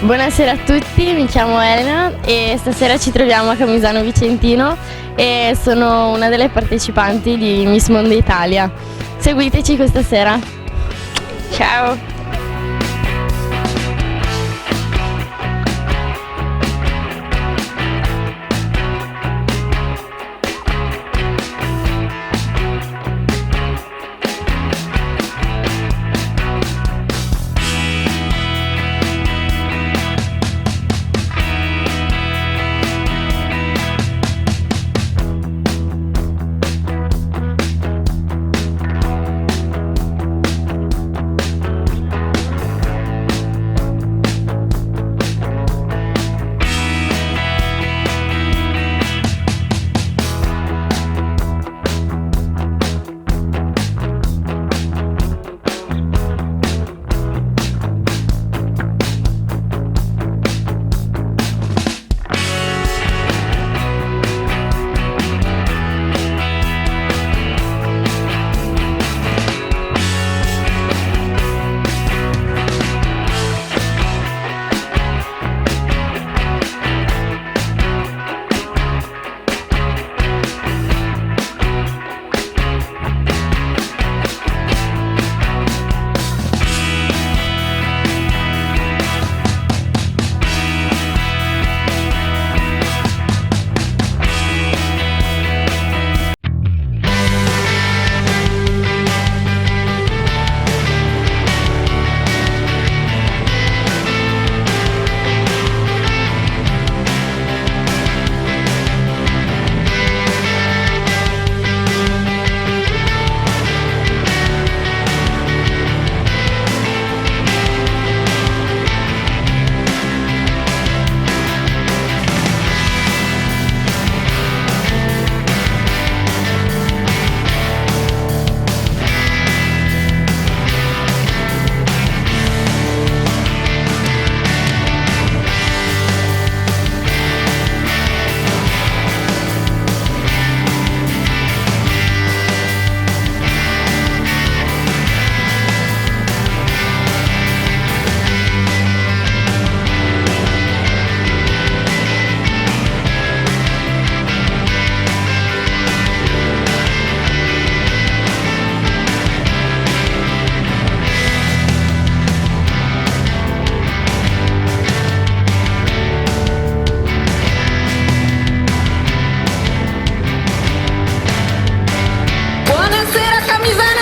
Buonasera a tutti, mi chiamo Elena e stasera ci troviamo a Camisano Vicentino e sono una delle partecipanti di Miss Mondo Italia. Seguiteci questa sera. Ciao!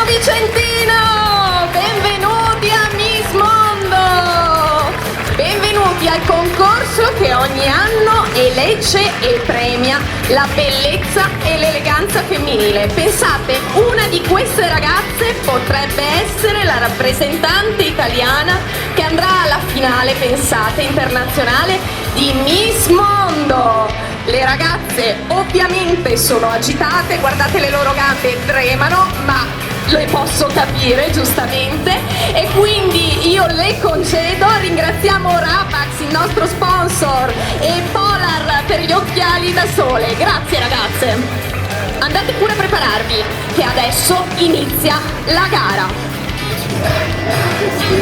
Vicentino! Benvenuti a Miss Mondo! Benvenuti al concorso che ogni anno elegge e premia la bellezza e l'eleganza femminile. Pensate, una di queste ragazze potrebbe essere la rappresentante italiana che andrà alla finale, pensate, internazionale di Miss Mondo. Le ragazze ovviamente sono agitate, guardate le loro gambe tremano, ma le posso capire giustamente e quindi io le concedo. Ringraziamo Rapax, il nostro sponsor, e Polar per gli occhiali da sole. Grazie ragazze, andate pure a prepararvi che adesso inizia la gara.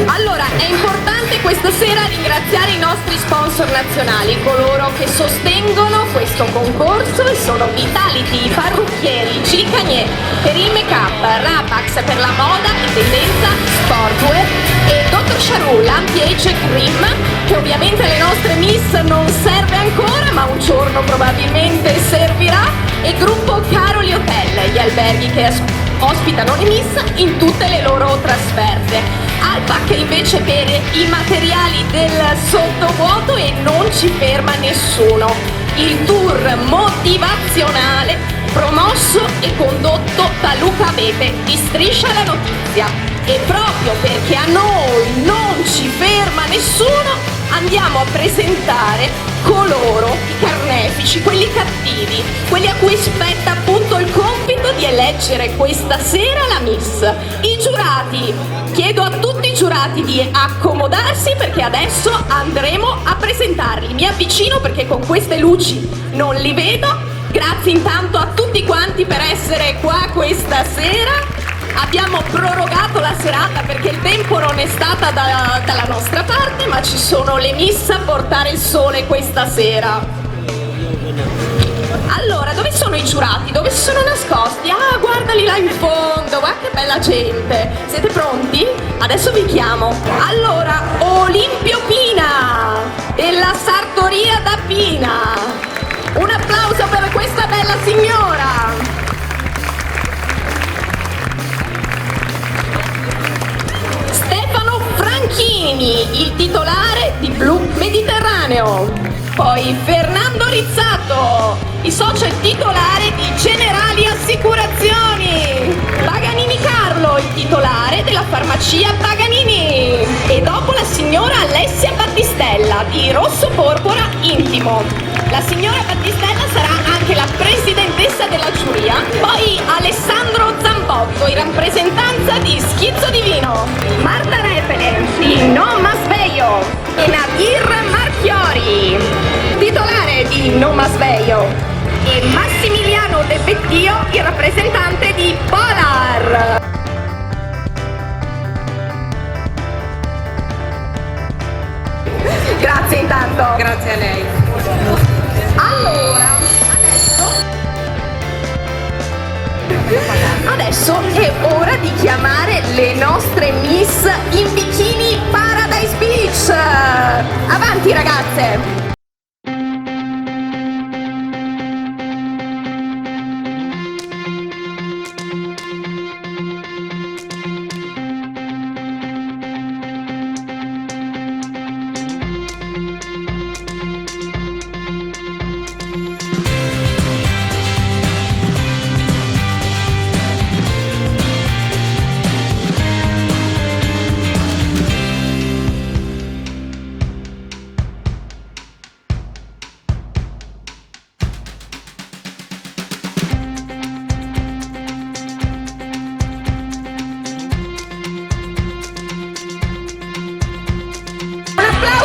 Allora, è importante questa sera ringraziare i nostri sponsor nazionali, coloro che sostengono questo concorso, e sono Vitality, Parrucchieri, Cicagné per il make-up, Rapax per la moda e tendenza sportwear e Dr. Charul Anti-Age Cream, che ovviamente alle nostre miss non serve ancora, ma un giorno probabilmente servirà, e gruppo Caroli Hotel, gli alberghi che ospitano le miss in tutte le loro trasferte. Alpac invece per i materiali del sottovuoto, e non ci ferma nessuno. Il tour motivazionale promosso e condotto da Luca Bepe di Striscia la Notizia. E proprio perché a noi non ci ferma nessuno, andiamo a presentare coloro, i carnefici, quelli cattivi, quelli a cui spetta appunto il compito di eleggere questa sera la Miss. I giurati, chiedo a tutti i giurati di accomodarsi perché adesso andremo a presentarli. Mi avvicino perché con queste luci non li vedo. Grazie intanto a tutti quanti per essere qua questa sera. Abbiamo prorogato la serata perché il tempo non è stata dalla nostra parte, ma ci sono le miss a portare il sole questa sera. Allora, dove sono i giurati? Dove si sono nascosti? Ah, guardali là in fondo, guarda che bella gente. Siete pronti? Adesso vi chiamo. Allora, Olimpio Pina della Sartoria da Pina. Un applauso per questa bella signora. Stefano Franchini, il titolare di Blu Mediterraneo. Poi Fernando Rizzato, il socio e titolare di Generali Assicurazioni. Paganini Carlo, il titolare della farmacia Paganini. E dopo la signora Alessia Battistella di Rosso Porpora Intimo. La signora Battistella sarà anche la presidentessa della giuria. Poi Alessandro Zambotto in rappresentanza di Schizzo Divino. Marta Repele di Non Masveio. E Nadir Marchiori, titolare di Non Masveio. E Massimiliano De Bettio, il rappresentante di Polar. Grazie intanto. Grazie a lei. Allora, adesso è ora di chiamare le nostre miss in bikini Paradise Beach. Avanti ragazze.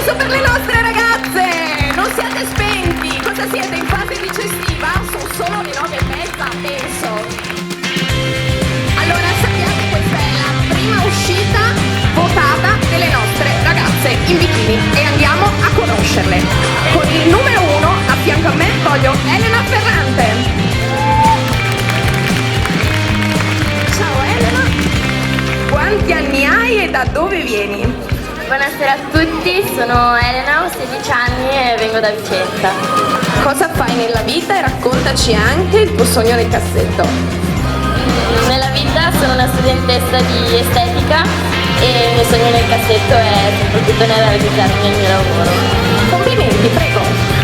Per le nostre ragazze, non siate spenti, cosa siete in fase digestiva? Sono solo le 9:30, penso. Allora sappiate questa è la prima uscita votata delle nostre ragazze in bikini e andiamo a conoscerle. Con il numero 1 a fianco a me voglio Elena Ferrante. Ciao Elena, quanti anni hai e da dove vieni? Buonasera a tutti, sono Elena, ho 16 anni e vengo da Vicenza. Cosa fai nella vita e raccontaci anche il tuo sogno nel cassetto. Nella vita sono una studentessa di estetica e il mio sogno nel cassetto è soprattutto nel realizzarmi nel mio lavoro. Complimenti, prego.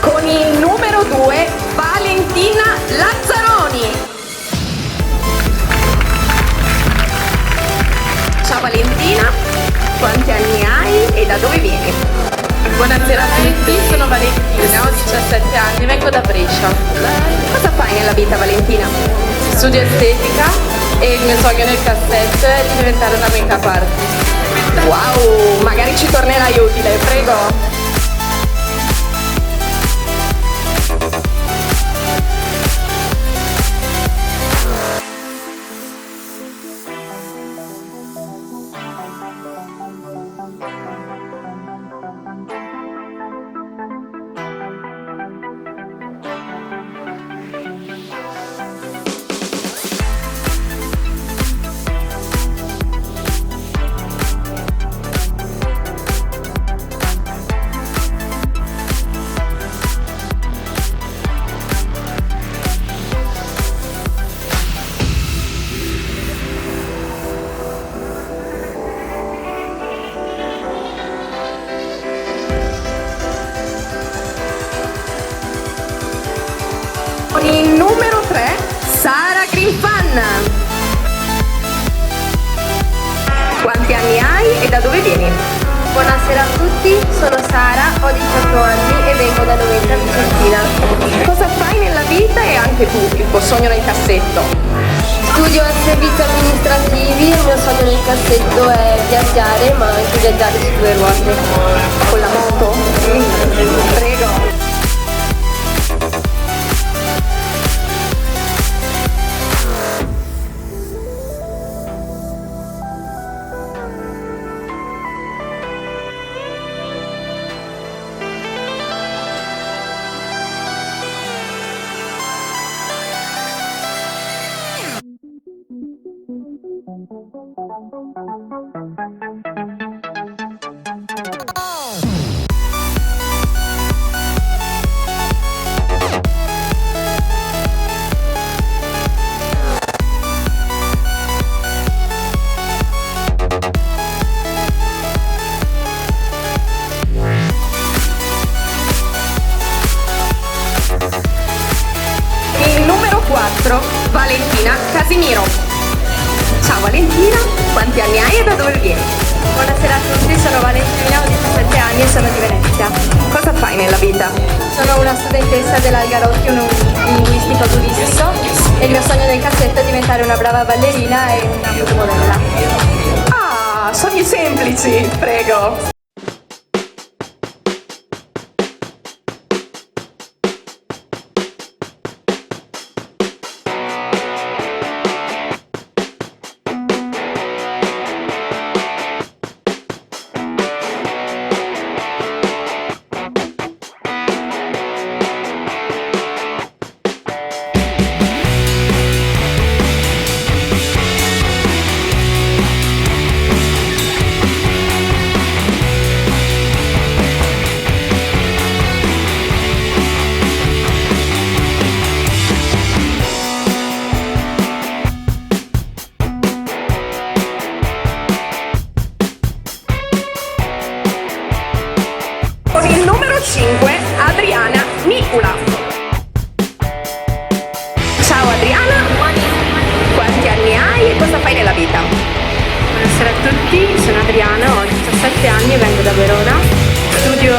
Con il numero 2 Valentina Lazzaroni. Ciao Valentina, quanti anni hai e da dove vieni? Buonasera a tutti, sono Valentina, ho 17 anni, vengo da Brescia. Cosa fai nella vita Valentina? Studio estetica e il mio sogno nel cassetto è di diventare una make-up artist. Wow, magari ci tornerai utile, prego. anni hai e da dove vieni? Buonasera a tutti, sono Sara, ho 18 anni e vengo da Noventa Vicentina. Cosa fai nella vita e anche tu, il tuo sogno nel cassetto? Studio a servizi amministrativi e il mio sogno nel cassetto è viaggiare, ma anche viaggiare su 2 ruote. Con la moto? Prego. Valentina Casimiro. Ciao Valentina, quanti anni hai e da dove vieni? Buonasera a tutti, sono Valentina, ho 17 anni e sono di Venezia. Cosa fai nella vita? Sono una studentessa dell'Algarocchi, un linguistico turistico e il mio sogno nel cassetto è diventare una brava ballerina e una fotomodella. Ah, sogni semplici, prego. Con il numero 5, Adriana Nicula. Ciao Adriana, quanti anni hai e cosa fai nella vita? Buonasera a tutti, sono Adriana, ho 17 anni e vengo da Verona. Studio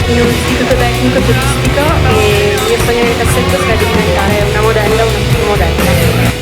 in un istituto tecnico turistico e il mio sogno nel cassetto sarebbe diventare una modella o una fotomodella.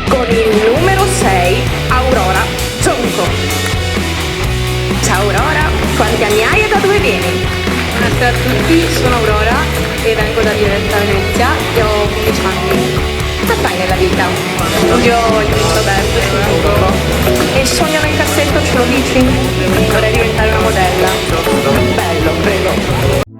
Con il numero 6, Aurora Giunco. Ciao Aurora, quanti anni hai e da dove vieni? Buonasera a tutti, sono Aurora e vengo da Venezia e ho 15 anni. Cosa fai nella vita? Studio il ministro Alberto e sono un E il sogno nel cassetto ce lo dici? vorrei diventare una modella. Bello, prego.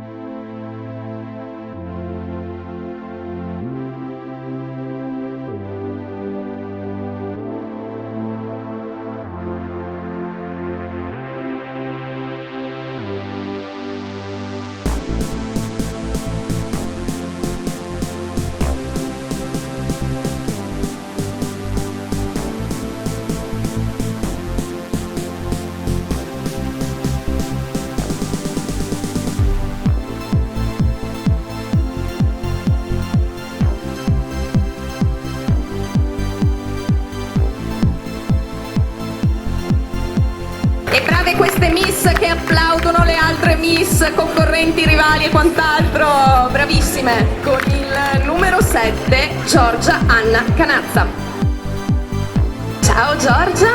E brave queste miss che applaudono le altre miss, concorrenti, rivali e quant'altro, bravissime. Con il numero 7, Giorgia Anna Canazza. Ciao Giorgia,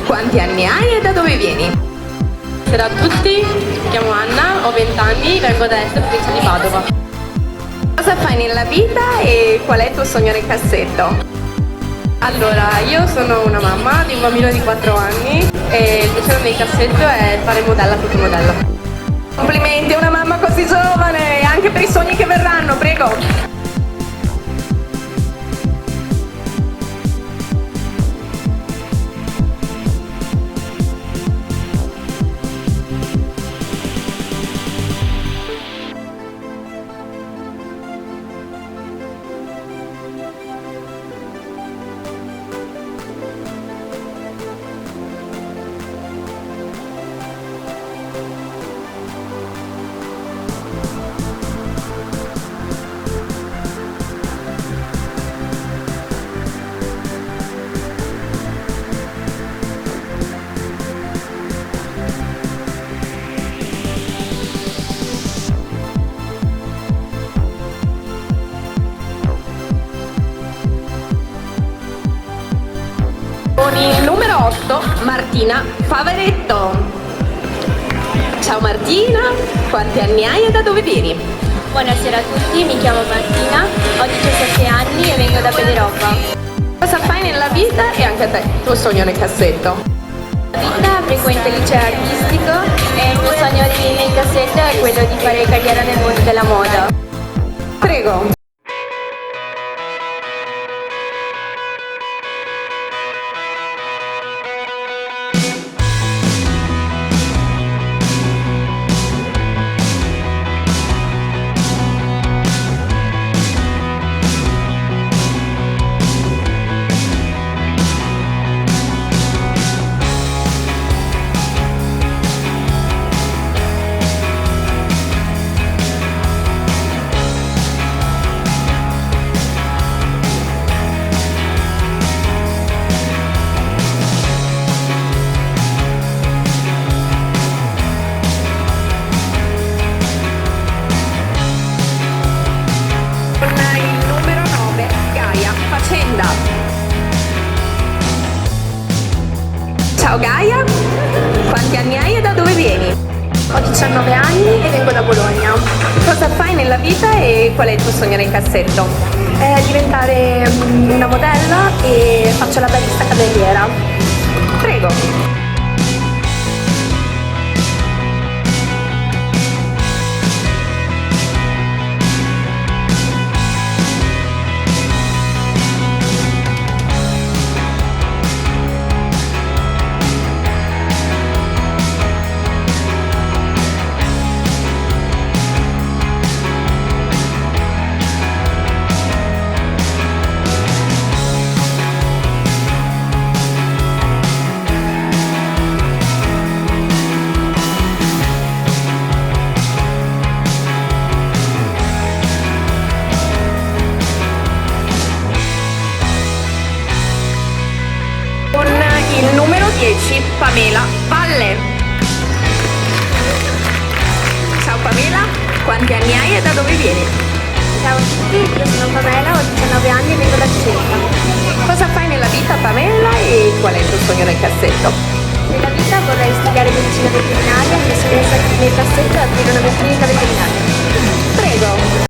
quanti anni hai e da dove vieni? Buonasera a tutti, mi chiamo Anna, ho 20 anni, vengo da Est, provincia di Padova. Cosa fai nella vita e qual è il tuo sogno nel cassetto? Allora, io sono una mamma di un bambino di 4 anni e il mio sogno nel cassetto è fare modella fotomodella. Complimenti a una mamma così giovane e anche per i sogni che verranno, prego. Con il numero 8, Martina Favaretto. Ciao Martina, quanti anni hai e da dove vieni? Buonasera a tutti, mi chiamo Martina, ho 17 anni e vengo da Pederoppa. Cosa fai nella vita e anche a te, il tuo sogno nel cassetto? Nella vita frequento il liceo artistico e il mio sogno nel cassetto è quello di fare carriera nel mondo della moda. Prego. Ciao Gaia, quanti anni hai e da dove vieni? Ho 19 anni e vengo da Bologna. Cosa fai nella vita e qual è il tuo sogno nel cassetto? Diventare una modella e faccio la barista cameriera. Prego. Il numero 10, Pamela Valle. Ciao Pamela, quanti anni hai e da dove vieni? Ciao a tutti, io sono Pamela, ho 19 anni e vengo da Cesena. Cosa fai nella vita Pamela e qual è il tuo sogno nel cassetto? Nella vita vorrei studiare medicina veterinaria, il mio sogno nel cassetto è aprire una mia clinica veterinaria. Prego.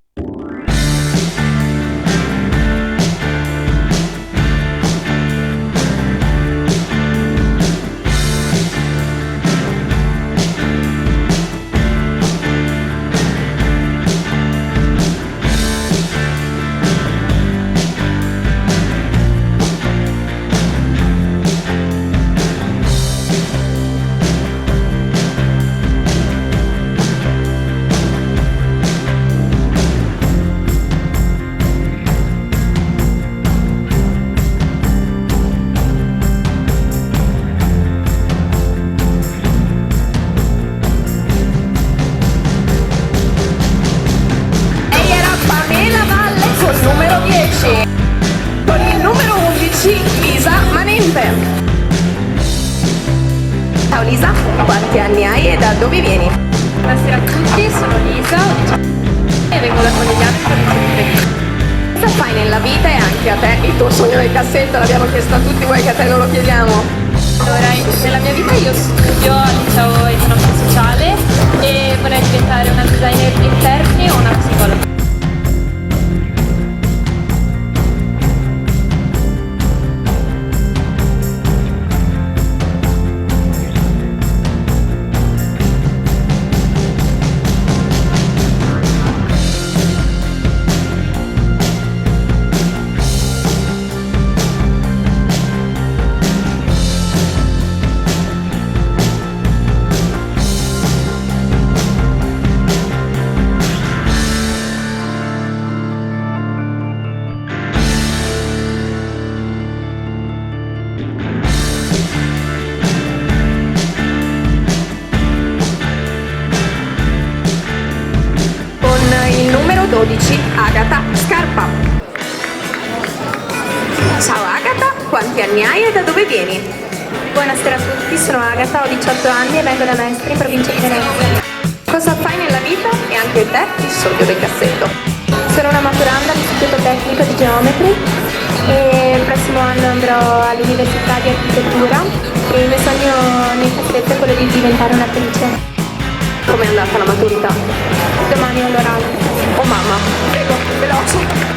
Con il numero 11, Lisa Manente. Ciao Lisa, quanti anni hai e da dove vieni? Buonasera a tutti, sono Lisa, ho 19 anni e vengo da Conegliano in provincia di Treviso. Cosa fai nella vita e anche a te il tuo sogno nel cassetto? L'abbiamo chiesto a tutti, vuoi che a te non lo chiediamo? Allora, nella mia vita io studio al liceo economico sociale e vorrei diventare una designer di interni o una psicologa. 12, Agata Scarpa. Ciao Agata, quanti anni hai e da dove vieni? Buonasera a tutti, sono Agata, ho 18 anni e vengo da Mestre in provincia di Venezia. Cosa fai nella vita e anche te, il sogno del cassetto? Sono una maturanda all'Istituto Tecnico di Geometri e il prossimo anno andrò all'Università di Architettura e il mio sogno nel cassetto è quello di diventare un'attrice. Com'è andata la maturità? Domani ho l'orale. Oh mamma, prego, veloce!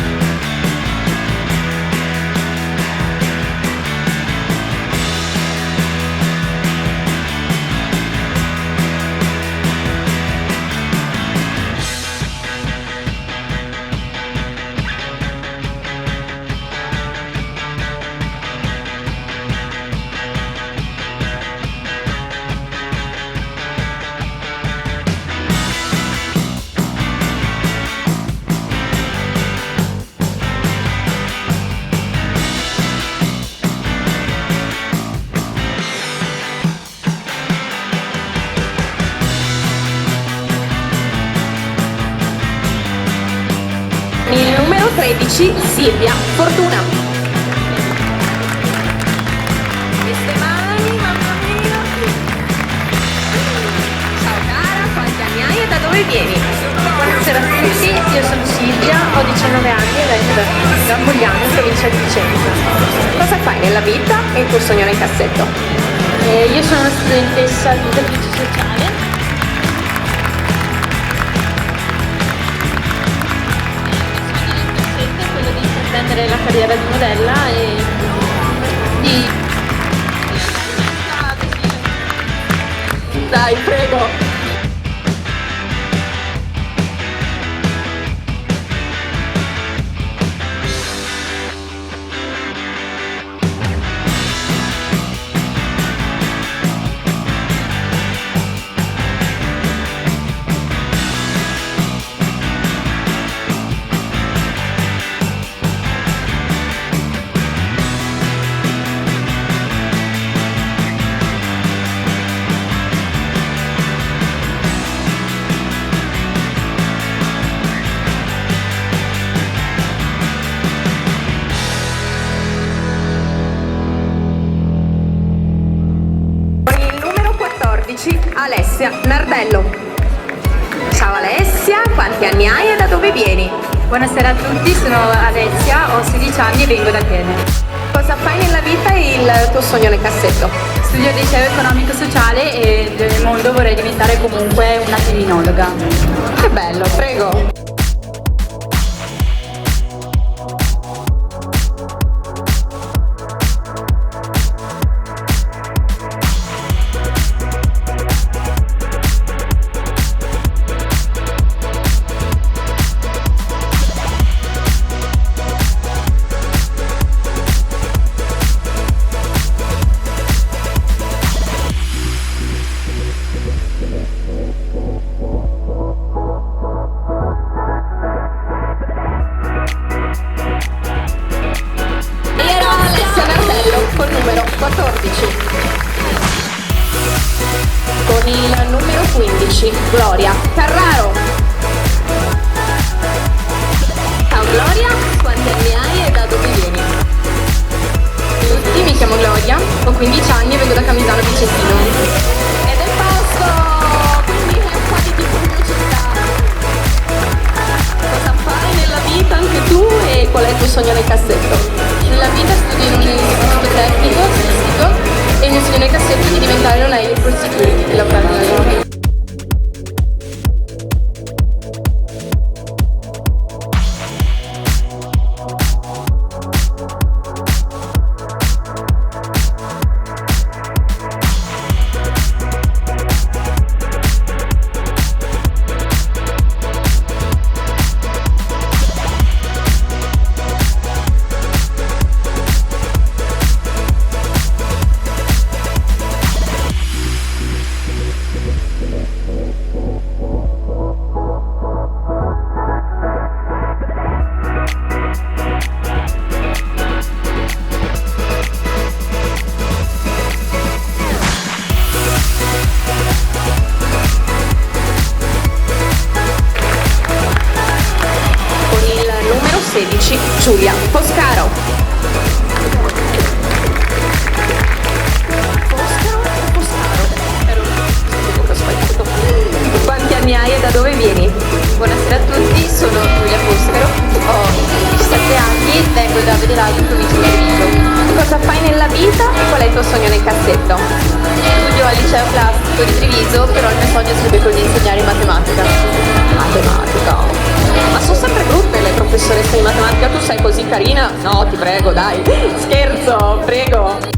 Il numero 13, Silvia Fortuna. Queste mani, mamma mia. Ciao cara, quanti anni hai e da dove vieni? Buonasera a tutti, io sono Silvia, ho 19 anni e vengo da Pogliano in provincia di Vicenza. Cosa fai nella vita e il tuo sogno nel cassetto? Io sono una studentessa di servizio sociale. Prendere la carriera di modella e di... Dai, prego. Alessia Nardello. Ciao Alessia, quanti anni hai e da dove vieni? Buonasera a tutti, sono Alessia, ho 16 anni e vengo da Tenere. Cosa fai nella vita e il tuo sogno nel cassetto? Studio al liceo economico-sociale e nel mondo vorrei diventare comunque una criminologa. Che bello, prego. Col numero 14. Con il numero 15, Gloria Carraro. Ciao Gloria, quanti anni hai e da dove vieni? Tutti, mi chiamo Gloria, ho 15 anni e vengo da Camisano Vicentino. Ed è il posto, quindi è un po' di tipo di città. Cosa fai nella vita anche tu e qual è il tuo sogno nel cassetto? Nella vita studio in un istituto tecnico, artistico e il mio sogno nel cassetto è di diventare una airport security e lavorare nella 16 Giulia Foscaro. Quanti anni hai e da dove vieni? Buonasera a tutti, sono Giulia Foscaro, ho 17 anni, vengo da Vedelago in provincia di Treviso. Cosa fai nella vita e qual è il tuo sogno nel cassetto? Studio al liceo classico di Treviso, però il mio sogno sarebbe quello di insegnare matematica. Matematica. Ma sono sempre brutte le professoresse di matematica, tu sei così carina? No, ti prego, dai. Scherzo, prego.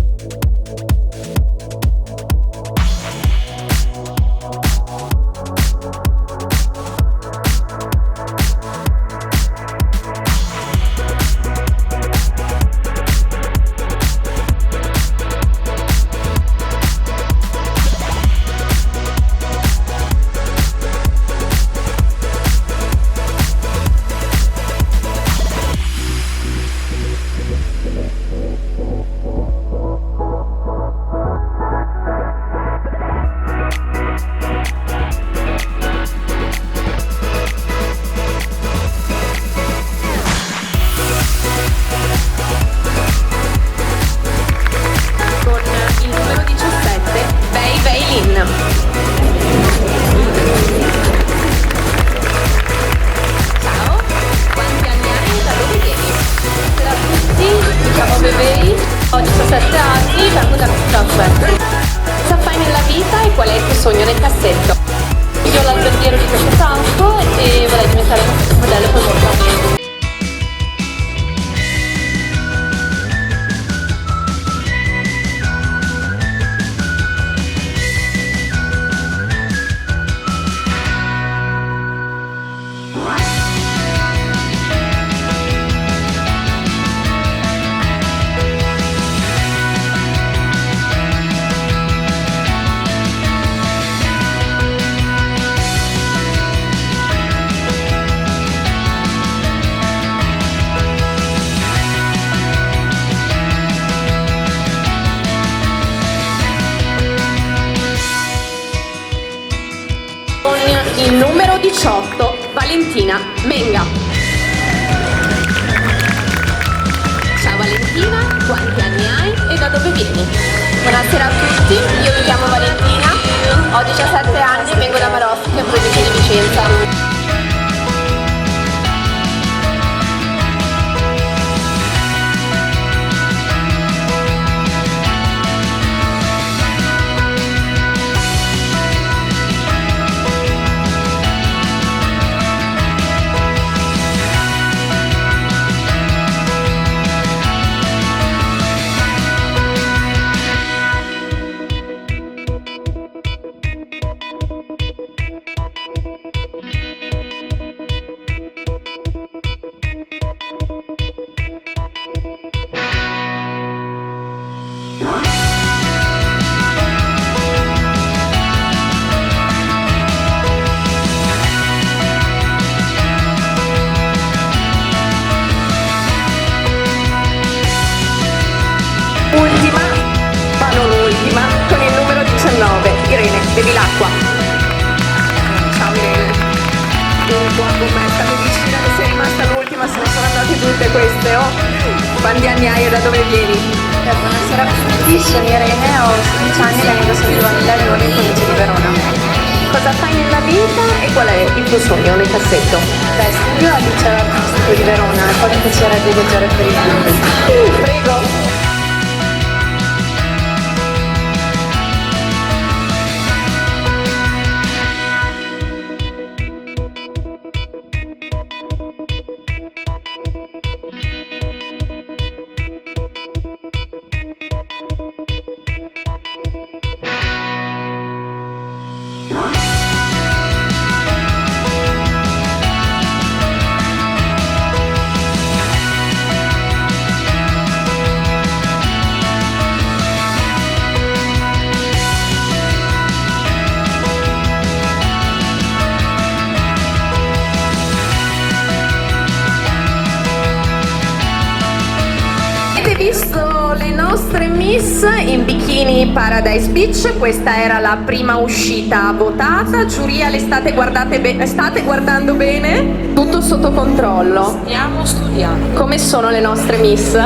Ho 17 anni, vengo da Castello. Cosa fai nella vita e qual è il tuo sogno nel cassetto? Studio l'alberghiero di Castelfranco e vorrei diventare un modello per molto. Il numero 18, Valentina Menga. Ciao Valentina, quanti anni hai e da dove vieni? Buonasera a tutti, io mi chiamo Valentina, ho 17 anni e vengo da Marostica in provincia di Vicenza. Ultima, ma non ultima, con il numero 19, Irene Bevilacqua. Ciao Irene. Dunque, commessa, mi dici che sei rimasta l'ultima, se ne sono andate tutte queste, oh? Quanti anni hai e da dove vieni? Buonasera a tutti, sono Irene, ho 16 anni e vengo da San Giovanni Larione in provincia di Verona. Cosa fai nella vita e qual è il tuo sogno nel cassetto? Studio al liceo artistico di Verona e poi mi piacerebbe viaggiare per il mondo. Prego. nostre Miss in bikini Paradise Beach. Questa era la prima uscita votata. Giuria, le state guardando bene? Tutto sotto controllo? Stiamo studiando. Come sono le nostre Miss?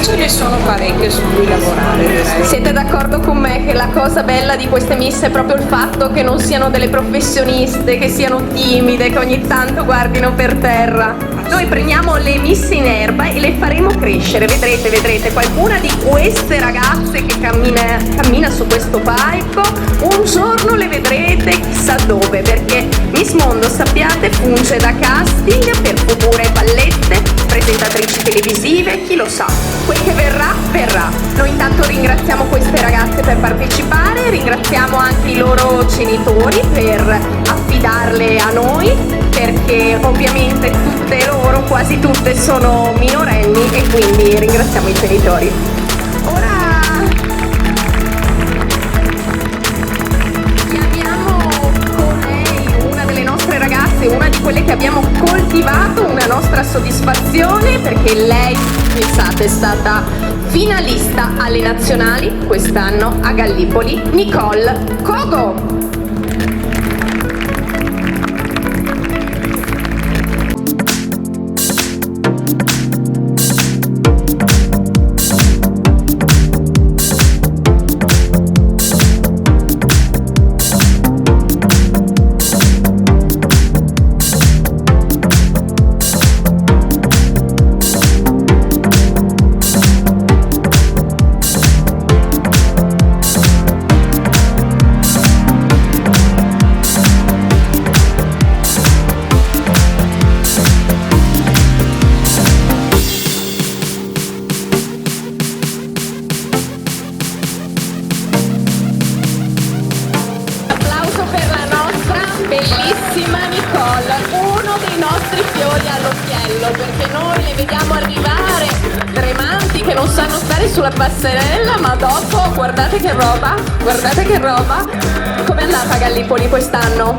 Ce ne sono parecchie su cui lavorare, direi. Siete d'accordo con me che la cosa bella di queste Miss è proprio il fatto che non siano delle professioniste, che siano timide, che ogni tanto guardino per terra? Noi prendiamo le Miss in erba e le faremo crescere, vedrete, qualcuna di queste ragazze che cammina su questo palco, un giorno le vedrete chissà dove, perché Miss Mondo, sappiate, funge da casting per future ballette, presentatrici televisive, chi lo sa. Quel che verrà, verrà. Noi intanto ringraziamo queste ragazze per partecipare, ringraziamo anche i loro genitori per affidarle a noi, perché ovviamente tutte loro, quasi tutte, sono minorenni e quindi ringraziamo i genitori. Ora chiamiamo con lei una delle nostre ragazze, una di quelle che abbiamo coltivato una nostra soddisfazione, perché lei, pensate, è stata finalista alle nazionali quest'anno a Gallipoli, Nicole Cogo. Bellissima Nicole, uno dei nostri fiori all'occhiello, perché noi le vediamo arrivare tremanti, che non sanno stare sulla passerella, ma dopo guardate che roba. Com'è andata a Gallipoli quest'anno?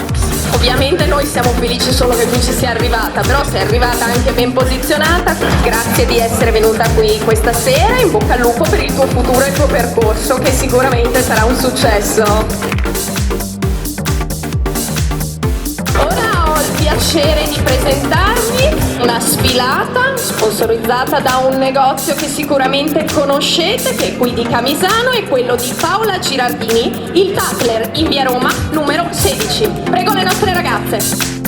Ovviamente noi siamo felici solo che tu ci sia arrivata, però sei arrivata anche ben posizionata. Grazie di essere venuta qui questa sera, in bocca al lupo per il tuo futuro e il tuo percorso, che sicuramente sarà un successo. Piacere di presentarvi una sfilata sponsorizzata da un negozio che sicuramente conoscete, che è qui di Camisano, è quello di Paola Girardini, il Tatler in via Roma numero 16. Prego le nostre ragazze.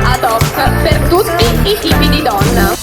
ad hoc per tutti i tipi di donna.